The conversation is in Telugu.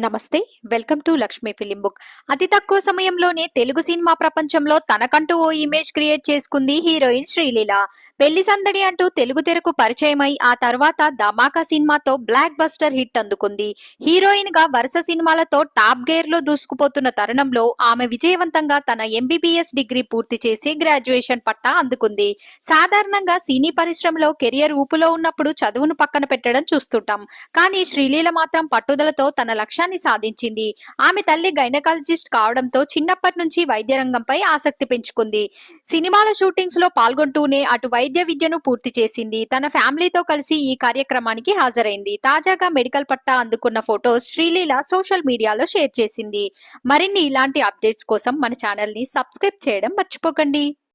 నమస్తే. Welcome to Lakshmi film book. అతి తక్కువ సమయంలోనే తెలుగు సినిమా ప్రపంచంలో తనకంటూ ఓ ఇమేజ్ క్రియేట్ చేసుకుంది హీరోయిన్ శ్రీలీల. పెళ్లి సందడి అంటూ తెలుగు తెరకు పరిచయమై ఆ తర్వాత ధమాకా సినిమాతో బ్లాక్ బస్టర్ హిట్ అందుకుంది. హీరోయిన్ గా వరుస సినిమాలతో టాప్ గేర్ లో దూసుకుపోతున్న తరుణంలో ఆమె విజయవంతంగా తన ఎంబీబీఎస్ డిగ్రీ పూర్తి చేసి గ్రాడ్యుయేషన్ పట్టా అందుకుంది. సాధారణంగా సినీ పరిశ్రమలో కెరియర్ ఊపులో ఉన్నప్పుడు చదువును పక్కన పెట్టడం చూస్తుంటాం. కానీ శ్రీలీల మాత్రం పట్టుదలతో తన లక్ష్యాన్ని సాధించింది. ఆమె తల్లి గైనకాలజిస్ట్ కావడంతో చిన్నప్పటి నుంచి వైద్య రంగంపై ఆసక్తి పెంచుకుంది. సినిమాల షూటింగ్స్ లో పాల్గొంటూనే అటు వైద్య విద్యను పూర్తి చేసింది. తన ఫ్యామిలీతో కలిసి ఈ కార్యక్రమానికి హాజరైంది. తాజాగా మెడికల్ పట్టా అందుకున్న ఫొటోస్ శ్రీలీల సోషల్ మీడియాలో షేర్ చేసింది. మరిన్ని ఇలాంటి అప్డేట్స్ కోసం మన ఛానల్ ని సబ్స్క్రైబ్ చేయడం మర్చిపోకండి.